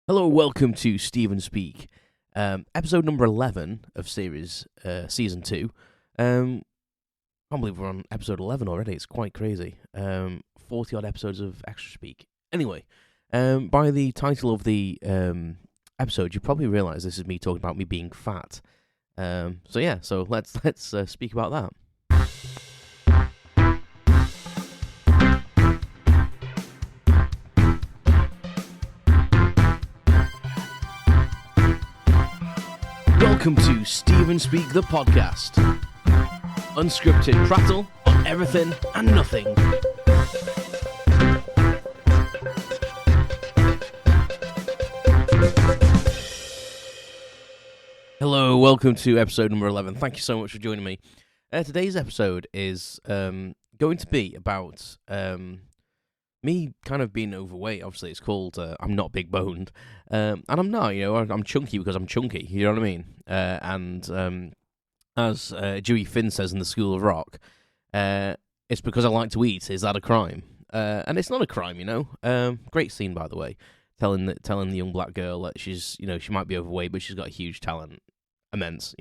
Hello, welcome to Stephen Speak, episode number 11 of series season 2. Can't believe we're on episode 11 already. It's quite crazy. 40 odd episodes of Extra Speak. Anyway, by the title of the episode, you probably realise this is me talking about me being fat. So let's speak about that. Welcome to Stephen Speak, the podcast. Unscripted prattle on everything and nothing. Hello, welcome to episode number 11. Thank you so much for joining me. Today's episode is going to be about me kind of being overweight. Obviously, it's called I'm Not Big Boned. And I'm not, I'm chunky because I'm chunky, you know what I mean? As Dewey Finn says in The School of Rock, it's because I like to eat. Is that a crime? And it's not a crime, Great scene, by the way, telling the young black girl that she's, she might be overweight, but she's got a huge talent. Immense,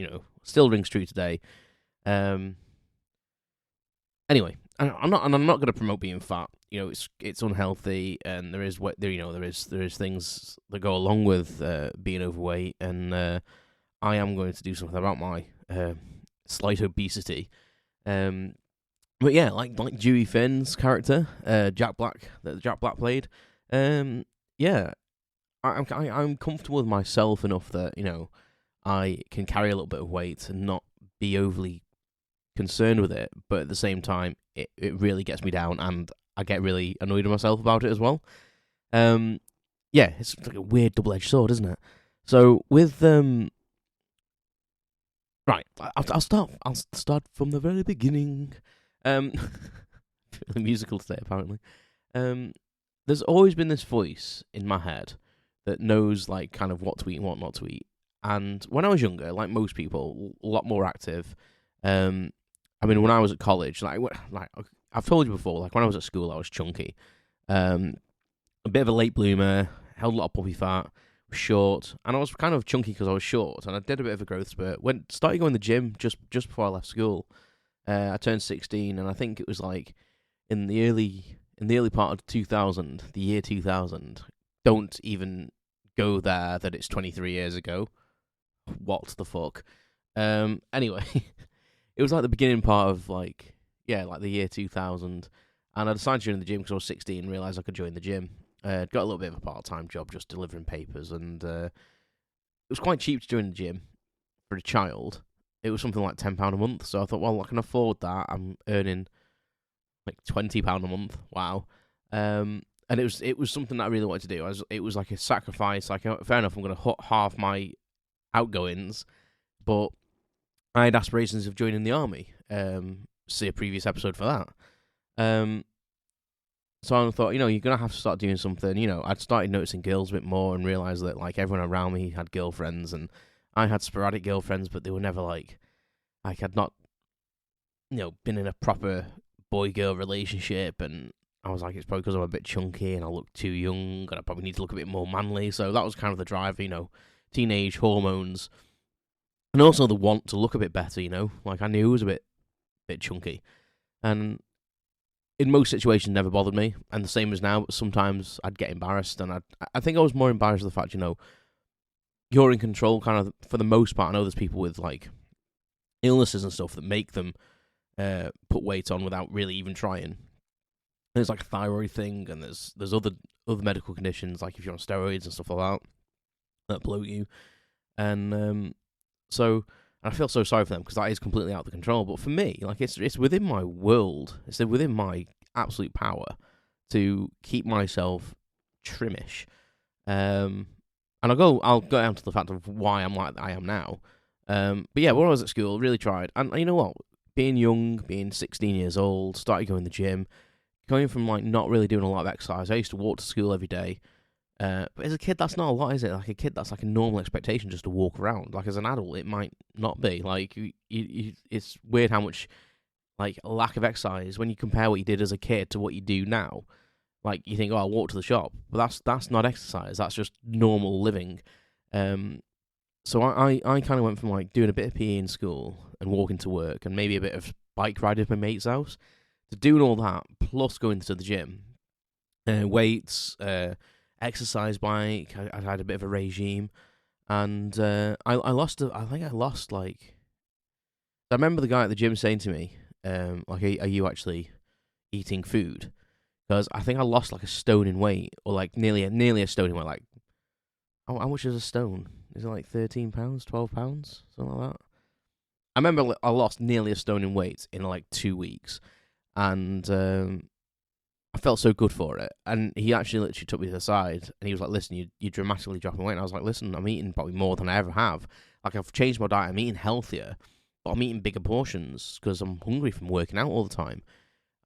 still rings true today. Anyway, I'm not going to promote being fat. It's unhealthy, and there is things that go along with being overweight, and I am going to do something about my slight obesity. But yeah, like Dewey Finn's character, Jack Black, that Jack Black played. I'm comfortable with myself enough that I can carry a little bit of weight and not be overly concerned with it, but at the same time, it really gets me down, and I get really annoyed with myself about it as well. It's like a weird double-edged sword, isn't it? So with right, I'll start from the very beginning. Really musical today, apparently. There's always been this voice in my head that knows like kind of what to eat and what not to eat. And when I was younger, like most people, a lot more active. When I was at college, like I've told you before, like when I was at school, I was chunky. A bit of a late bloomer, held a lot of puppy fat, was short, and I was kind of chunky because I was short, and I did a bit of a growth spurt. Started going to the gym just before I left school. I turned 16, and I think it was like in the early part of 2000, the year 2000. Don't even go there that it's 23 years ago. What the fuck? Anyway, it was like the beginning part of like the year 2000, and I decided to join the gym because I was 16 and realised I could join the gym. Got a little bit of a part-time job just delivering papers, and it was quite cheap to join the gym for a child. It was something like £10 a month, so I thought, well, I can afford that. I'm earning like £20 a month. Wow. And it was something that I really wanted to do. It was like a sacrifice. Like, fair enough, I'm going to half my outgoings, but I had aspirations of joining the army. See a previous episode for that. So I thought, you're going to have to start doing something. I'd started noticing girls a bit more and realised that, like, everyone around me had girlfriends, and I had sporadic girlfriends, but they were never, like I'd not, been in a proper boy-girl relationship, and I was like, it's probably because I'm a bit chunky and I look too young, and I probably need to look a bit more manly, so that was kind of the drive, teenage hormones, and also the want to look a bit better, like I knew it was a bit chunky, and in most situations never bothered me, and the same as now, but sometimes I'd get embarrassed, and I think I was more embarrassed of the fact, you're in control kind of for the most part. I know there's people with like illnesses and stuff that make them put weight on without really even trying. There's like a thyroid thing, and there's other medical conditions, like if you're on steroids and stuff like that bloat you, and so I feel so sorry for them because that is completely out of control. But for me, like it's within my world, it's within my absolute power to keep myself trimmish. And I'll go down to the fact of why I'm like I am now. But yeah, when I was at school, really tried, and you know what? Being young, being 16 years old, started going to the gym, going from like not really doing a lot of exercise. I used to walk to school every day. But as a kid, that's not a lot, is it? Like a kid, that's like a normal expectation just to walk around. Like as an adult, it might not be. Like it's weird how much like lack of exercise when you compare what you did as a kid to what you do now. Like, you think, oh, I'll walk to the shop. But that's not exercise. That's just normal living. So I kind of went from, like, doing a bit of PE in school and walking to work and maybe a bit of bike riding to my mate's house to doing all that, plus going to the gym. Weights, exercise bike. I had a bit of a regime. And I lost, I think I lost, like... I remember the guy at the gym saying to me, like, are you actually eating food? Because I think I lost, like, a stone in weight, or, like, nearly a stone in weight. Like, how much is a stone? Is it, like, £13, £12? Something like that? I remember I lost nearly a stone in weight in, like, 2 weeks. And I felt so good for it. And he actually literally took me to the side, and he was like, listen, you're dramatically dropping weight. And I was like, listen, I'm eating probably more than I ever have. Like, I've changed my diet. I'm eating healthier, but I'm eating bigger portions because I'm hungry from working out all the time.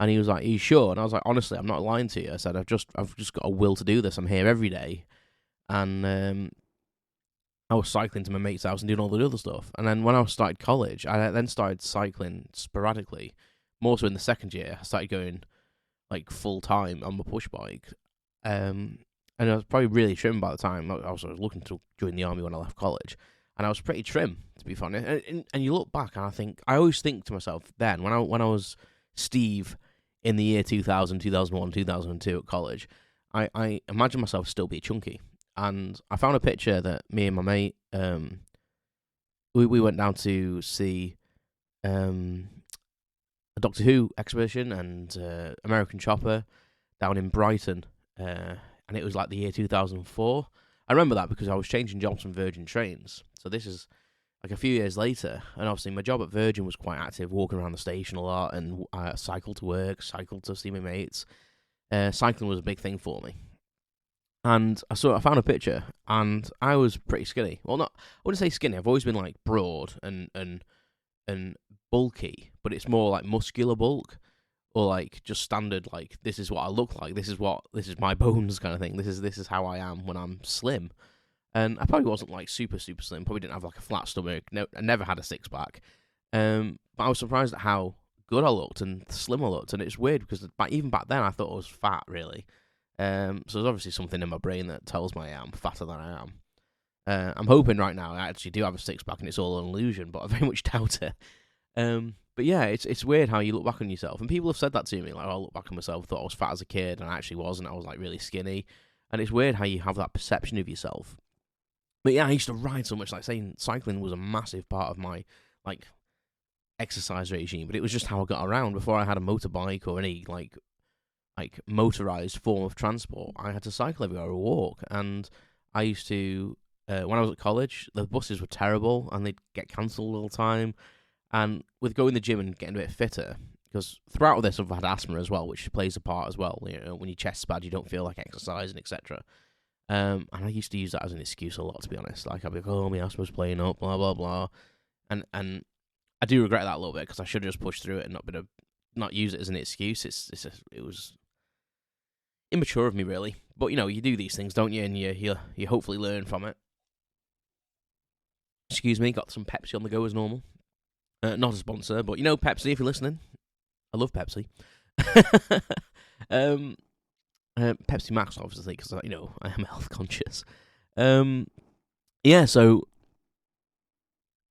And he was like, are you sure? And I was like, honestly, I'm not lying to you. I said, I've just got a will to do this. I'm here every day. And I was cycling to my mate's house and doing all the other stuff. And then when I started college, I then started cycling sporadically. More so in the second year, I started going, like, full-time on my push bike. And I was probably really trim by the time. I was looking to join the army when I left college. And I was pretty trim, to be honest. And you look back, and I always think to myself then, when I was Steve in the year 2000, 2001, 2002 at college, I imagine myself still be chunky. And I found a picture that me and my mate, we went down to see a Doctor Who exhibition and American Chopper down in Brighton, and it was like the year 2004. I remember that because I was changing jobs from Virgin Trains. So this is like a few years later, and obviously my job at Virgin was quite active, walking around the station a lot, and I cycled to work, cycled to see my mates. Cycling was a big thing for me. And I found a picture, and I was pretty skinny. Well, I wouldn't say skinny. I've always been, like, broad and bulky, but it's more like muscular bulk, or like just standard, like, this is what I look like, this is my bones kind of thing. This is how I am when I'm slim. And I probably wasn't, like, super slim. Probably didn't have, like, a flat stomach. No, I never had a six pack. But I was surprised at how good I looked and slim I looked. And it's weird because even back then I thought I was fat, really. So there's obviously something in my brain that tells me I am fatter than I am. I'm hoping right now I actually do have a six pack and it's all an illusion, but I very much doubt it. But yeah, it's weird how you look back on yourself, and people have said that to me. Like, I look back on myself, thought I was fat as a kid, and I actually wasn't. I was, like, really skinny, and it's weird how you have that perception of yourself. But yeah, I used to ride so much. Like, saying cycling was a massive part of my, like, exercise regime, but it was just how I got around. Before I had a motorbike or any like motorized form of transport, I had to cycle everywhere or walk. And I used to, when I was at college, the buses were terrible and they'd get cancelled all the time. And with going to the gym and getting a bit fitter, because throughout all this I've had asthma as well, which plays a part as well. You know, when your chest's bad, you don't feel like exercising, etc. And I used to use that as an excuse a lot, to be honest. Like, I'd be like, oh, my asthma's playing up, blah, blah, blah. And I do regret that a little bit, because I should have just pushed through it and not use it as an excuse. It was immature of me, really. But, you know, you do these things, don't you? And you hopefully learn from it. Excuse me, got some Pepsi on the go as normal. Not a sponsor, but, you know, Pepsi, if you're listening. I love Pepsi. Pepsi Max, obviously, because, you know, I am health conscious. Yeah, so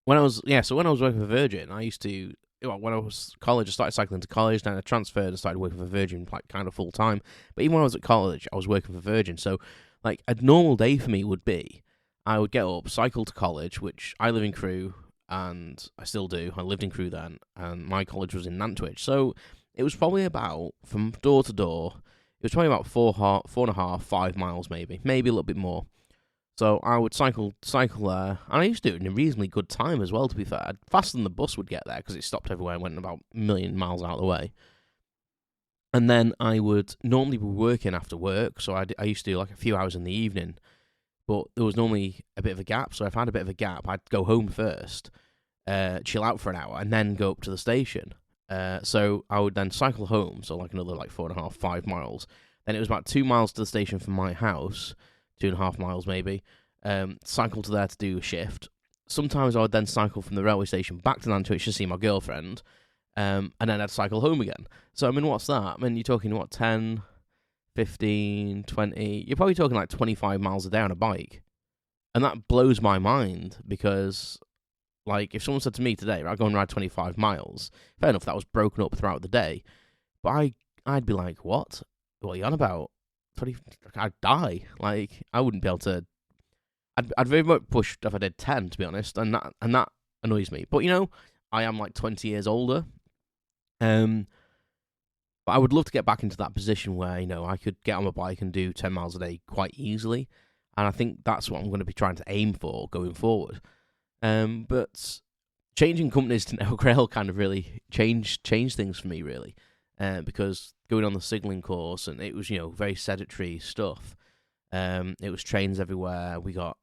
when I was working for Virgin, I used to, when I was college, I started cycling to college, then I transferred and started working for Virgin, like, kind of full time. But even when I was at college, I was working for Virgin. So, like, a normal day for me would be, I would get up, cycle to college, which I live in Crewe, and I still do. I lived in Crewe then, and my college was in Nantwich. So it was probably about, from door to door, it was probably about 4.5, 5 miles maybe a little bit more. So I would cycle there, and I used to do it in a reasonably good time as well, to be fair. Faster than the bus would get there, because it stopped everywhere and went about 1 million miles out of the way. And then I would normally be working after work, so I used to do like a few hours in the evening, but there was normally a bit of a gap, so if I had a bit of a gap, I'd go home first, chill out for an hour, and then go up to the station. So I would then cycle home, so like another like 4.5, 5 miles. Then it was about 2 miles to the station from my house, 2.5 miles maybe. Cycle to there to do a shift. Sometimes I would then cycle from the railway station back to Nantwich to see my girlfriend, and then I'd cycle home again. So I mean, what's that? I mean, you're talking, 10, 15, 20. You're probably talking like 25 miles a day on a bike. And that blows my mind because, like, if someone said to me today, right, go and ride 25 miles, fair enough, that was broken up throughout the day. But I'd be like, what? What are you on about? 20, I'd die. Like, I wouldn't be able to. I'd very much push if I did 10, to be honest, and that annoys me. But, I am like 20 years older. But I would love to get back into that position where, I could get on my bike and do 10 miles a day quite easily. And I think that's what I'm going to be trying to aim for going forward. But changing companies to Neograil kind of really changed things for me, really. Because going on the signalling course, and it was, very sedentary stuff. It was trains everywhere. We got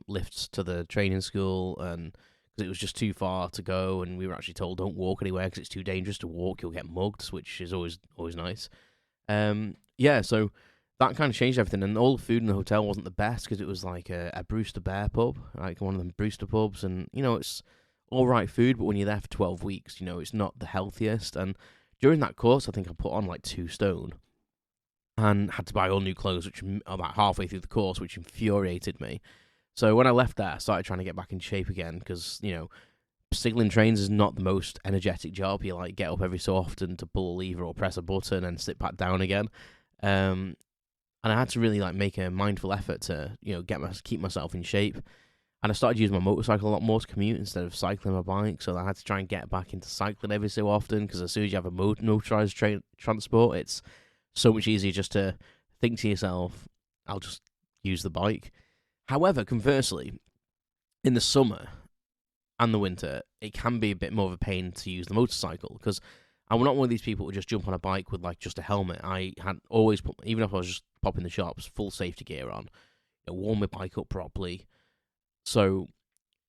lifts to the training school, and because it was just too far to go, and we were actually told don't walk anywhere because it's too dangerous to walk. You'll get mugged, which is always nice. So that kind of changed everything, and all the food in the hotel wasn't the best because it was like a Brewster Bear pub, like one of them Brewster pubs, and it's all right food, but when you're there for 12 weeks, it's not the healthiest. And during that course, I think I put on like 2 stone. And had to buy all new clothes, which about halfway through the course, which infuriated me. So when I left there, I started trying to get back in shape again because, signaling trains is not the most energetic job. You like get up every so often to pull a lever or press a button and sit back down again. And I had to really like make a mindful effort to, keep myself in shape. And I started using my motorcycle a lot more to commute instead of cycling my bike. So I had to try and get back into cycling every so often because as soon as you have a motorized transport, it's so much easier just to think to yourself, I'll just use the bike. However, conversely, in the summer and the winter, it can be a bit more of a pain to use the motorcycle because I'm not one of these people who just jump on a bike with like just a helmet. I had always put, even if I was just popping the shops, full safety gear on, warm my bike up properly. So,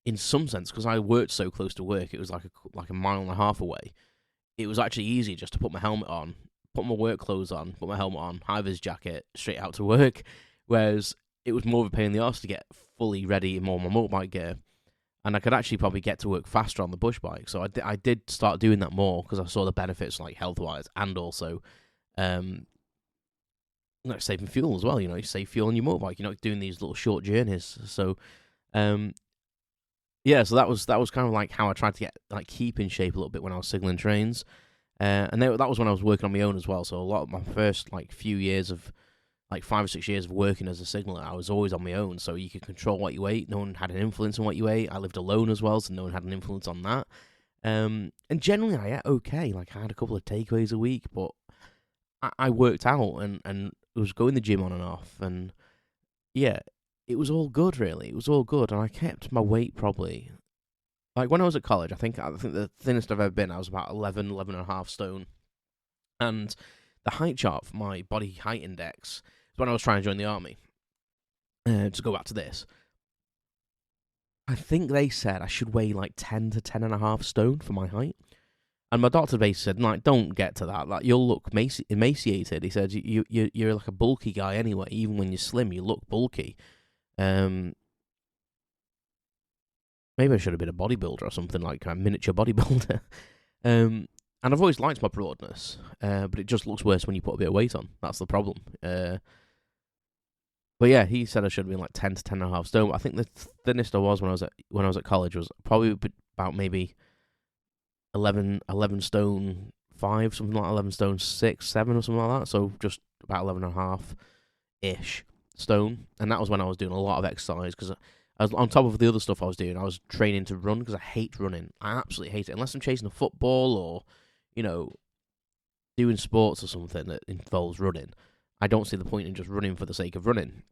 in some sense, because I worked so close to work, it was like a mile and a half away. It was actually easy just to put my helmet on, put my work clothes on, put my helmet on, high-vis jacket, straight out to work, whereas it was more of a pain in the arse to get fully ready in all my motorbike gear, and I could actually probably get to work faster on the bush bike, so I did start doing that more, because I saw the benefits, like, health-wise, and also, saving fuel as well, you save fuel on your motorbike, you're not doing these little short journeys, so, so that was kind of like how I tried to keep in shape a little bit when I was signaling trains. And that was when I was working on my own as well. So a lot of my first few years of 5 or 6 years of working as a signaller, I was always on my own. So you could control what you ate. No one had an influence on what you ate. I lived alone as well, so no one had an influence on that. And generally I ate okay. I had a couple of takeaways a week, but I worked out and was going to the gym on and off. And yeah, it was all good really. It was all good, and I kept my weight probably. When I was at college, I think the thinnest I've ever been, I was about 11 and a half stone. And the height chart for my body height index is when I was trying to join the army. To go back to this, I think they said I should weigh 10 to 10 and a half stone for my height. And my doctor basically said, don't get to that. You'll look emaciated. He said, you're like a bulky guy anyway. Even when you're slim, you look bulky. Maybe I should have been a bodybuilder or something, like a miniature bodybuilder. And I've always liked my broadness, but it just looks worse when you put a bit of weight on. That's the problem. But yeah, he said I should have been 10 to 10 and a half stone. I think the thinnest I was when I was at college was probably about maybe 11 stone 5, something like 11 stone 6, 7 or something like that. So just about 11 and a half ish stone. And that was when I was doing a lot of exercise because on top of the other stuff I was doing, I was training to run because I hate running. I absolutely hate it. Unless I'm chasing a football or, doing sports or something that involves running, I don't see the point in just running for the sake of running.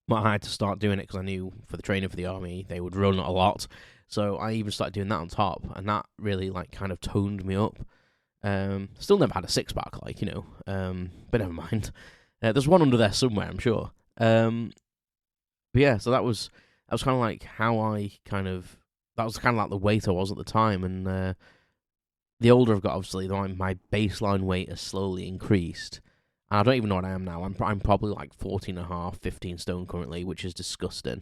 But I had to start doing it because I knew for the training for the army, they would run a lot. So I even started doing that on top, and that really, kind of toned me up. Still never had a six-pack, but never mind. There's one under there somewhere, I'm sure. But yeah, so that was kind of how that was kind of the weight I was at the time, and the older I've got, obviously, my baseline weight has slowly increased, and I don't even know what I am now. I'm probably 14 and a half, 15 stone currently, which is disgusting.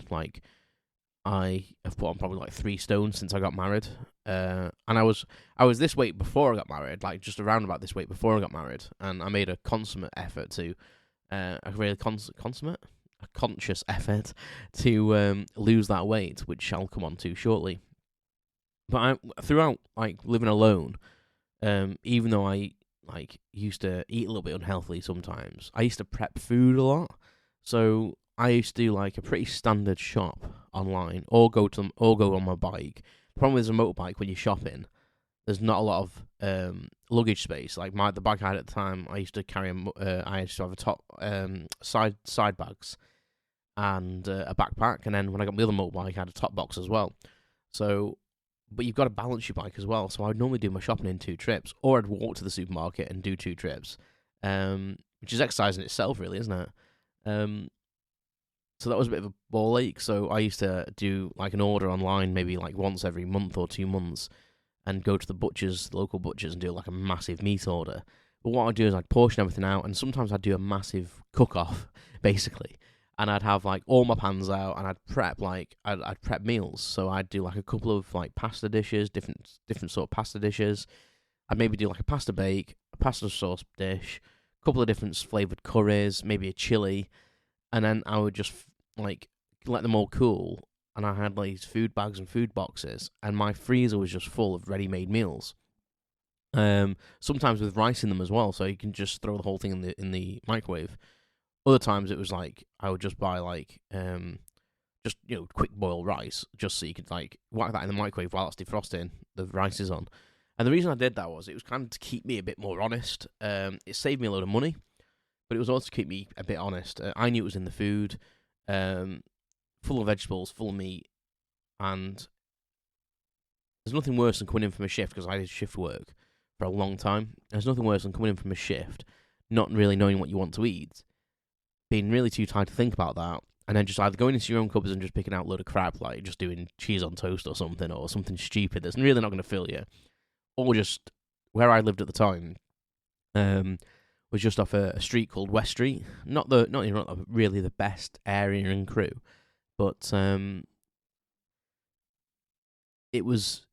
I have put on probably 3 stone since I got married, and I was this weight before I got married, just around about this weight before I got married, and I made a consummate effort to a really consummate, a conscious effort to lose that weight, which I'll come on to shortly. But throughout like living alone, even though I like used to eat a little bit unhealthily sometimes, I used to prep food a lot. So I used to do like a pretty standard shop online, or go on my bike. The problem with a motorbike when you're shopping, there's not a lot of luggage space. Like the bike I had at the time, I used to carry I used to have a top side bags and a backpack, and then when I got my other motorbike, I had a top box as well. So, but you've got to balance your bike as well. So I'd normally do my shopping in 2 trips, or I'd walk to the supermarket and do 2 trips, which is exercise in itself, really, isn't it? So that was a bit of a ball ache. So I used to do like an order online, maybe like once every month or 2 months, and go to the local butchers, and do like a massive meat order. But what I'd do is I'd portion everything out, and sometimes I'd do a massive cook-off, basically. And I'd have like all my pans out, and I'd prep I'd prep meals. So I'd do like a couple of like pasta dishes, different sort of pasta dishes. I'd maybe do like a pasta bake, a pasta sauce dish, a couple of different flavored curries, maybe a chili, and then I would just like let them all cool. And I had like these food bags and food boxes, and my freezer was just full of ready-made meals. Sometimes with rice in them as well, so you can just throw the whole thing in the microwave. Other times it was like I would just buy like just quick boil rice, just so you could like whack that in the microwave while it's defrosting. The rice is on, and the reason I did that was it was kind of to keep me a bit more honest. It saved me a load of money, but it was also to keep me a bit honest. I knew it was in the food, full of vegetables, full of meat, and there's nothing worse than coming in from a shift, because I did shift work for a long time. There's nothing worse than coming in from a shift, not really knowing what you want to eat, being really too tired to think about that, and then just either going into your own cupboards and just picking out a load of crap, like just doing cheese on toast or something stupid that's really not going to fill you, or just where I lived at the time, was just off a street called West Street. Not really the best area in Crewe, but it was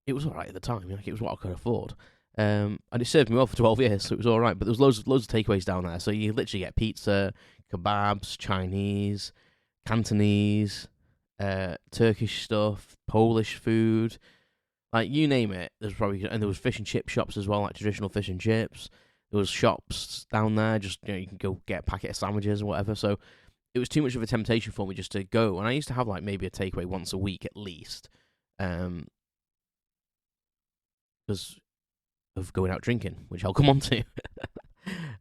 alright at the time. Like, it was what I could afford. And it served me well for 12 years, so it was alright. But there was loads of takeaways down there. So you literally get pizza, kebabs, Chinese, Cantonese, Turkish stuff, Polish food. Like, you name it. And there was fish and chip shops as well, like traditional fish and chips. There was shops down there, just you can go get a packet of sandwiches or whatever. So it was too much of a temptation for me just to go. And I used to have like maybe a takeaway once a week at least, because of going out drinking, which I'll come on to.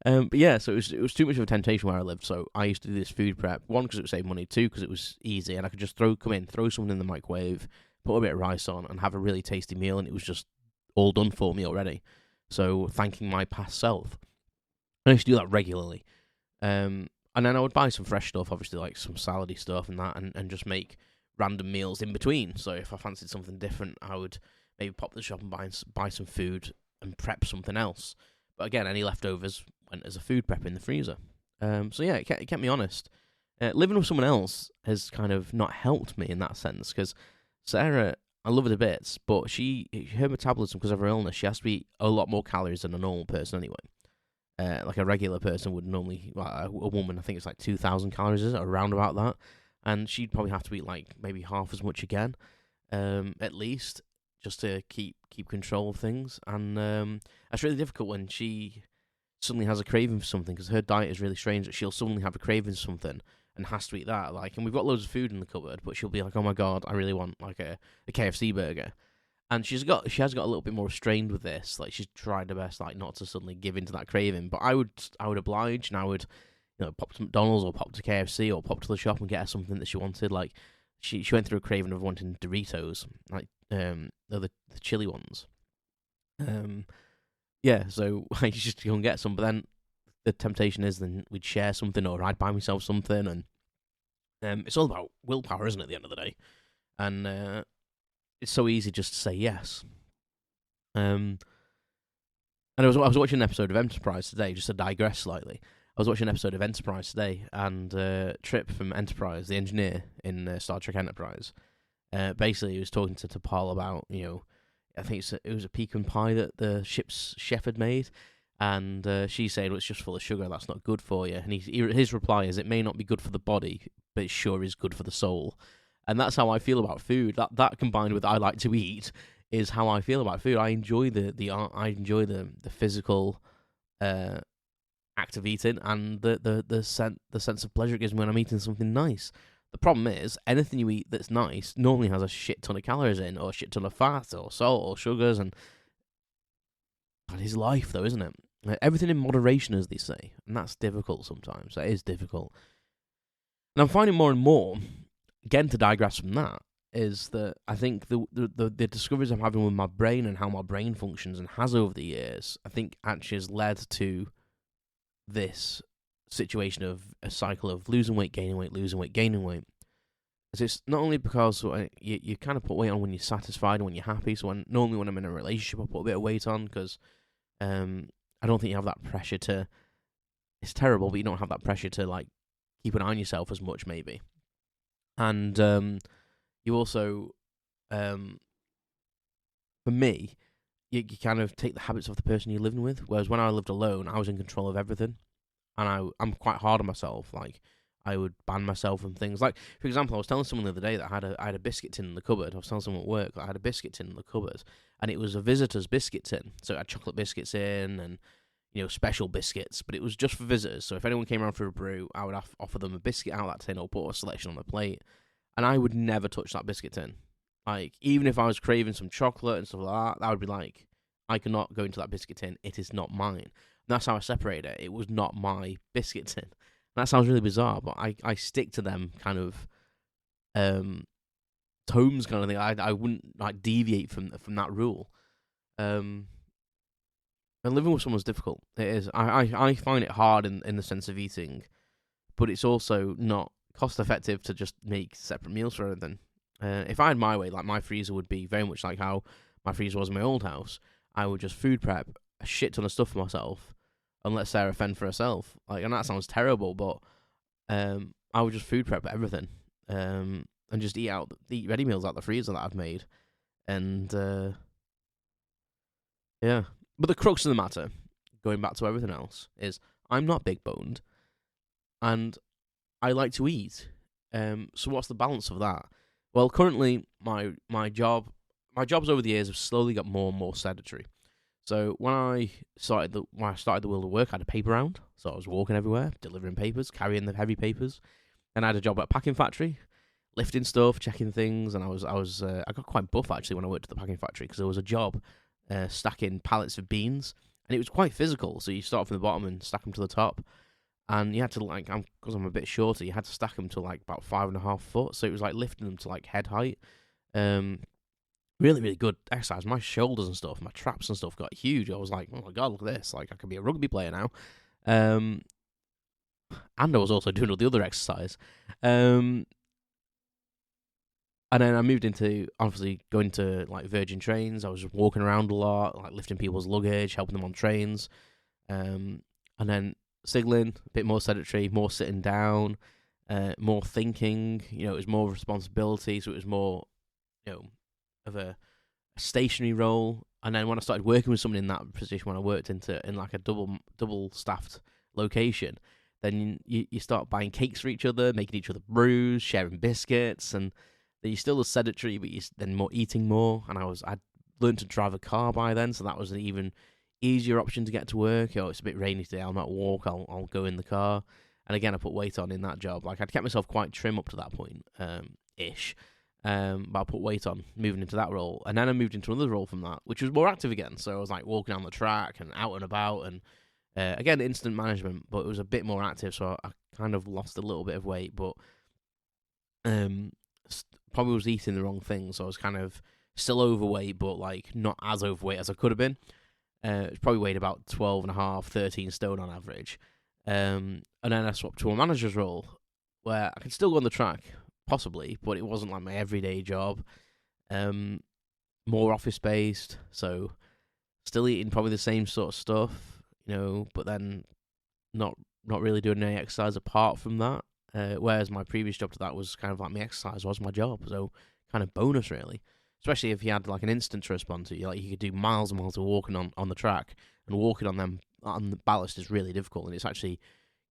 But yeah, so it was too much of a temptation where I lived. So I used to do this food prep. 1, because it would save money. 2, because it was easy, and I could just throw something in the microwave, put a bit of rice on, and have a really tasty meal, and it was just all done for me already. So thanking my past self. I used to do that regularly. And then I would buy some fresh stuff, obviously like some salady stuff and that, and just make random meals in between. So if I fancied something different, I would maybe pop to the shop and buy some food and prep something else. But again, any leftovers went as a food prep in the freezer. So yeah, it kept me honest. Living with someone else has kind of not helped me in that sense, because Sarah, I love her to bits, but her metabolism, because of her illness, she has to eat a lot more calories than a normal person anyway. Like a regular person would normally, a woman, I think it's like 2,000 calories, is it? Around about that. And she'd probably have to eat like maybe half as much again, at least, just to keep control of things. And that's really difficult when she suddenly has a craving for something, because her diet is really strange, that she'll suddenly have a craving for something and has to eat that. Like, and we've got loads of food in the cupboard, but she'll be like, oh my god, I really want like a KFC burger. And she has got a little bit more restrained with this. Like, she's tried her best, like, not to suddenly give into that craving. But I would oblige, and I would, pop to McDonald's or pop to KFC or pop to the shop and get her something that she wanted. Like, she went through a craving of wanting Doritos, like the chili ones. Yeah, so I used to go and get some. But then the temptation is then we'd share something, or I'd buy myself something, and it's all about willpower, isn't it? At the end of the day, and it's so easy just to say yes. And I was watching an episode of Enterprise today, just to digress slightly. I was watching an episode of Enterprise today, and Trip from Enterprise, the engineer in Star Trek Enterprise, basically he was talking to T'Pol about, I think it was a pecan pie that the ship's chef had made, And she's saying, well, it's just full of sugar, that's not good for you. And his reply is, it may not be good for the body, but it sure is good for the soul. And that's how I feel about food. That combined with I like to eat is how I feel about food. I enjoy the art, I enjoy the physical act of eating, and the sense of pleasure it gives me when I'm eating something nice. The problem is, anything you eat that's nice normally has a shit ton of calories in, or a shit ton of fat, or salt, or sugars, and that is life, though, isn't it? Everything in moderation, as they say, and that's difficult sometimes. That is difficult. And I'm finding more and more, again, to digress from that, is that I think the discoveries I'm having with my brain and how my brain functions and has over the years, I think actually has led to this situation of a cycle of losing weight, gaining weight, losing weight, gaining weight. Because it's not only because you kind of put weight on when you're satisfied and when you're happy. So normally when I'm in a relationship, I put a bit of weight on because I don't think you have that pressure to. It's terrible, but you don't have that pressure to like keep an eye on yourself as much, maybe. And you also, for me, you kind of take the habits of the person you're living with. Whereas when I lived alone, I was in control of everything, and I'm quite hard on myself. Like I would ban myself from things. Like for example, I was telling someone the other day that I had a biscuit tin in the cupboard. I was telling someone at work that I had a biscuit tin in the cupboard, and it was a visitor's biscuit tin. So it had chocolate biscuits in and special biscuits, but it was just for visitors. So if anyone came around for a brew, I would offer them a biscuit out of that tin or put a selection on the plate, and I would never touch that biscuit tin. Like even if I was craving some chocolate and stuff like that, I would be like, I cannot go into that biscuit tin. It is not mine. And that's how I separated it. It was not my biscuit tin. And that sounds really bizarre, but I stick to them kind of tomes kind of thing. I wouldn't like deviate from that rule. And living with someone's difficult. It is. I find it hard in the sense of eating, but it's also not cost effective to just make separate meals for everything. If I had my way, like my freezer would be very much like how my freezer was in my old house. I would just food prep a shit ton of stuff for myself and let Sarah fend for herself. Like, and that sounds terrible, but I would just food prep everything and just eat ready meals out the freezer that I've made. And yeah. But the crux of the matter, going back to everything else, is I'm not big boned, and I like to eat. So what's the balance of that? Well, currently my jobs over the years have slowly got more and more sedentary. So when I started the world of work, I had a paper round, so I was walking everywhere, delivering papers, carrying the heavy papers, and I had a job at a packing factory, lifting stuff, checking things, and I got quite buff actually when I worked at the packing factory because there was a job. Stacking pallets of beans, and it was quite physical. So you start from the bottom and stack them to the top, and you had to because I'm a bit shorter, you had to stack them to like about 5.5 foot. So it was like lifting them to like head height. Really, really good exercise. My shoulders and stuff, my traps and stuff got huge. I was like, oh my god, look at this! Like I could be a rugby player now. And I was also doing all the other exercise. And then I moved into, obviously, going to, like, Virgin Trains. I was just walking around a lot, like, lifting people's luggage, helping them on trains. And then signaling, a bit more sedentary, more sitting down, more thinking. It was more responsibility, so it was more, of a stationary role. And then when I started working with someone in that position, when I worked in like a double-staffed location, then you start buying cakes for each other, making each other brews, sharing biscuits, and you're still as sedentary, but you're then more eating more. And I'd learned to drive a car by then, so that was an even easier option to get to work. It's a bit rainy today, I'll not walk, I'll go in the car. And again, I put weight on in that job. Like, I'd kept myself quite trim up to that point, ish. But I put weight on moving into that role. And then I moved into another role from that, which was more active again. So I was like walking on the track and out and about, and again, instant management, but it was a bit more active. So I kind of lost a little bit of weight, but probably was eating the wrong thing, so I was kind of still overweight, but like not as overweight as I could have been. Probably weighed about 12.5, 13 stone on average. And then I swapped to a manager's role, where I could still go on the track, possibly, but it wasn't like my everyday job. More office-based, so still eating probably the same sort of stuff, but then not really doing any exercise apart from that. Whereas my previous job to that was kind of like my exercise was my job, so kind of bonus really. Especially if you had like an instant to respond to, like you could do miles and miles of walking on the track and walking on them on the ballast is really difficult, and it's actually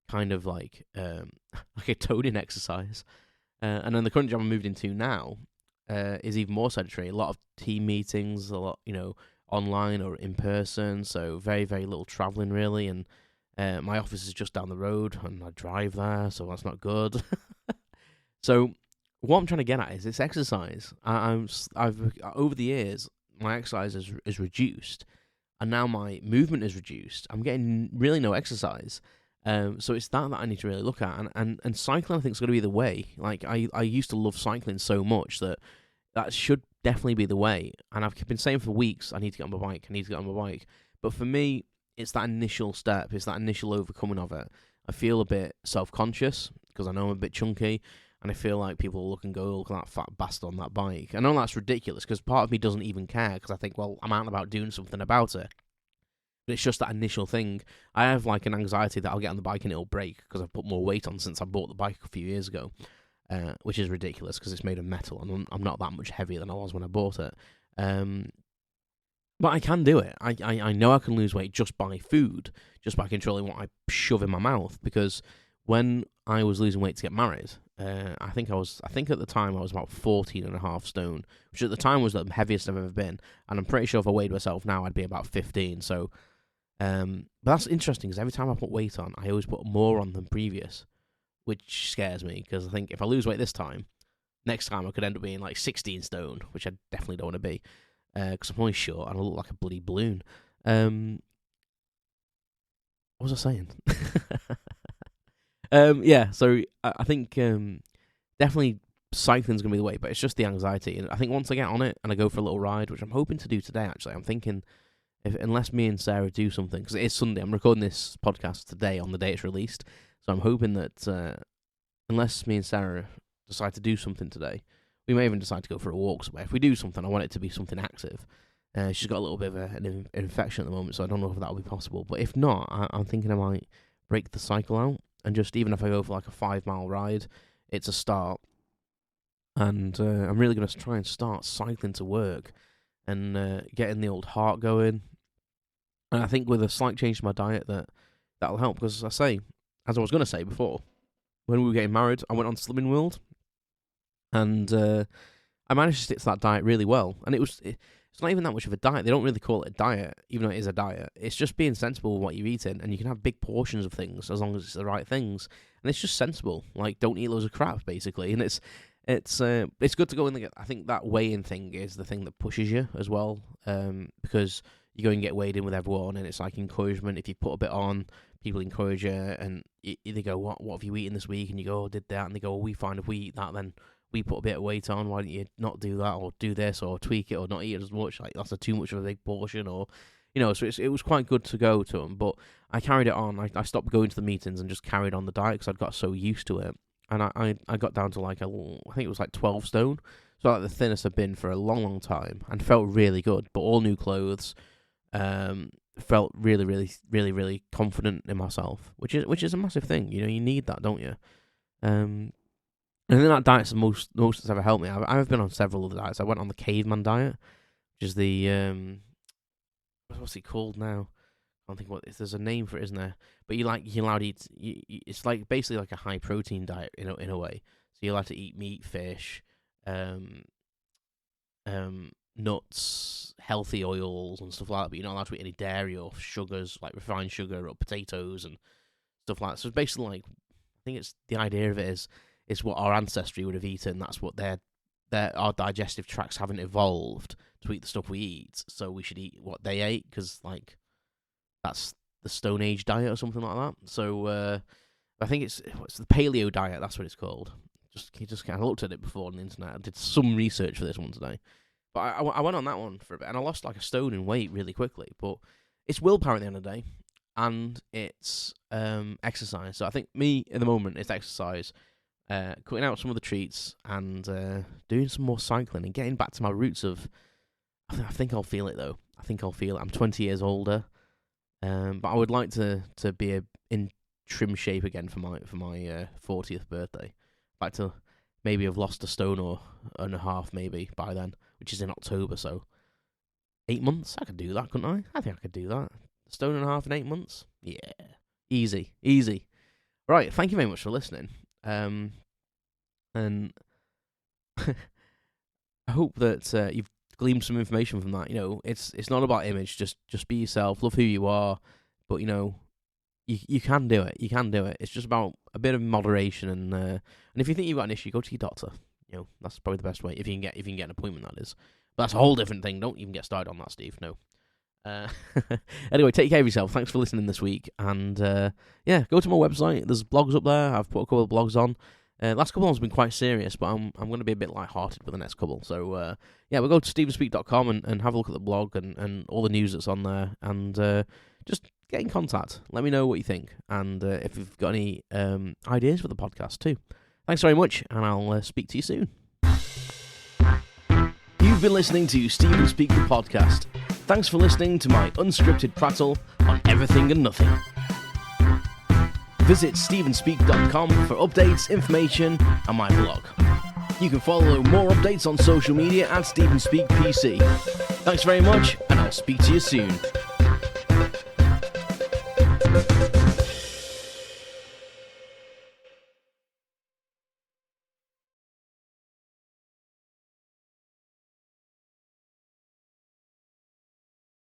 kind of like like a toning exercise. And then the current job I moved into now is even more sedentary. A lot of team meetings, a lot, online or in person. So very, very little traveling really. And my office is just down the road, and I drive there, so that's not good. So what I'm trying to get at is this exercise. I've over the years, my exercise is reduced, and now my movement is reduced. I'm getting really no exercise. So it's that I need to really look at, and cycling I think is going to be the way. Like I used to love cycling so much that should definitely be the way. And I've been saying for weeks, I need to get on my bike. I need to get on my bike. But for me, it's that initial step. It's that initial overcoming of it. I feel a bit self-conscious because I know I'm a bit chunky, and I feel like people look and go, look at that fat bastard on that bike. I know that's ridiculous because part of me doesn't even care because I think, well, I'm out and about doing something about it. But it's just that initial thing. I have like an anxiety that I'll get on the bike and it'll break because I've put more weight on since I bought the bike a few years ago, which is ridiculous because it's made of metal and I'm not that much heavier than I was when I bought it. But I can do it. I know I can lose weight just by food, just by controlling what I shove in my mouth. Because when I was losing weight to get married, I think at the time I was about 14.5 stone, which at the time was the heaviest I've ever been. And I'm pretty sure if I weighed myself now, I'd be about 15. So, but that's interesting because every time I put weight on, I always put more on than previous, which scares me because I think if I lose weight this time, next time I could end up being like 16 stone, which I definitely don't want to be. Because I'm only short and I look like a bloody balloon. What was I saying? Yeah, so I think definitely cycling's going to be the way, but it's just the anxiety. And I think once I get on it and I go for a little ride, which I'm hoping to do today, actually, I'm thinking, unless me and Sarah do something, because it is Sunday, I'm recording this podcast today on the day it's released, so I'm hoping that unless me and Sarah decide to do something today, we may even decide to go for a walk somewhere. If we do something, I want it to be something active. She's got a little bit of an infection at the moment, so I don't know if that will be possible. But if not, I'm thinking I might break the cycle out. And just even if I go for like a 5-mile ride, it's a start. And I'm really going to try and start cycling to work and getting the old heart going. And I think with a slight change to my diet, that'll help. Because as I was going to say before, when we were getting married, I went on Slimming World. And I managed to stick to that diet really well. And it's not even that much of a diet. They don't really call it a diet, even though it is a diet. It's just being sensible with what you're eating. And you can have big portions of things as long as it's the right things. And it's just sensible. Like, don't eat loads of crap, basically. And it's good to go in. I think that weigh-in thing is the thing that pushes you as well. Because you go and get weighed in with everyone. And it's like encouragement. If you put a bit on, people encourage you. And they go, what have you eaten this week? And you go, oh, did that. And they go, well, we find if we eat that, then we put a bit of weight on, why don't you not do that, or do this, or tweak it, or not eat it as much, like that's too much of a big portion, or, so it was quite good to go to them, but I carried it on. I stopped going to the meetings and just carried on the diet because I'd got so used to it, and I got down to like, I think it was like 12 stone, so like the thinnest I've been for a long, long time, and felt really good, but all new clothes, felt really, really, really, really confident in myself, which is a massive thing, you need that, don't you? And then that diet's the most that's ever helped me. I've been on several other diets. I went on the caveman diet, which is the what's it called now? I don't think there's a name for it, isn't there? But you're allowed to eat. It's like basically like a high protein diet in a way. So you're allowed to eat meat, fish, nuts, healthy oils and stuff like that. But you're not allowed to eat any dairy or sugars, like refined sugar or potatoes and stuff like that. So it's basically like, I think it's the idea of it is. It's what our ancestry would have eaten. That's what our digestive tracts haven't evolved to eat the stuff we eat. So we should eat what they ate because like that's the Stone Age diet or something like that. So I think it's the paleo diet. That's what it's called. Just kind of looked at it before on the internet. I did some research for this one today, but I went on that one for a bit and I lost like a stone in weight really quickly. But it's willpower at the end of the day, and it's exercise. So I think me at the moment it's exercise. Cutting out some of the treats and doing some more cycling and getting back to my roots of. I think I'll feel it though. I think I'll feel it. I'm 20 years older, but I would like to be in trim shape again for my 40th birthday. I'd like to maybe have lost a stone or and a half maybe by then, which is in October. So 8 months, I could do that, couldn't I? I think I could do that. stone and a half in 8 months. Yeah, easy. Right, thank you very much for listening. And I hope that you've gleaned some information from that. It's not about image. Just be yourself. Love who you are. But you can do it. You can do it. It's just about a bit of moderation. And if you think you've got an issue, go to your doctor. That's probably the best way. If you can get an appointment, that is. But that's a whole different thing. Don't even get started on that, Steve. No. Anyway, take care of yourself. Thanks for listening this week. And go to my website. There's blogs up there. I've put a couple of blogs on. Last couple of ones have been quite serious, but I'm going to be a bit light-hearted with the next couple. So, we'll go to stevenspeak.com and have a look at the blog and all the news that's on there. And just get in contact. Let me know what you think. And if you've got any ideas for the podcast too. Thanks very much, and I'll speak to you soon. You've been listening to Steven Speak the Podcast. Thanks for listening to my unscripted prattle on everything and nothing. Visit stevenspeak.com for updates, information, and my blog. You can follow more updates on social media at StevenSpeakPC. Thanks very much, and I'll speak to you soon.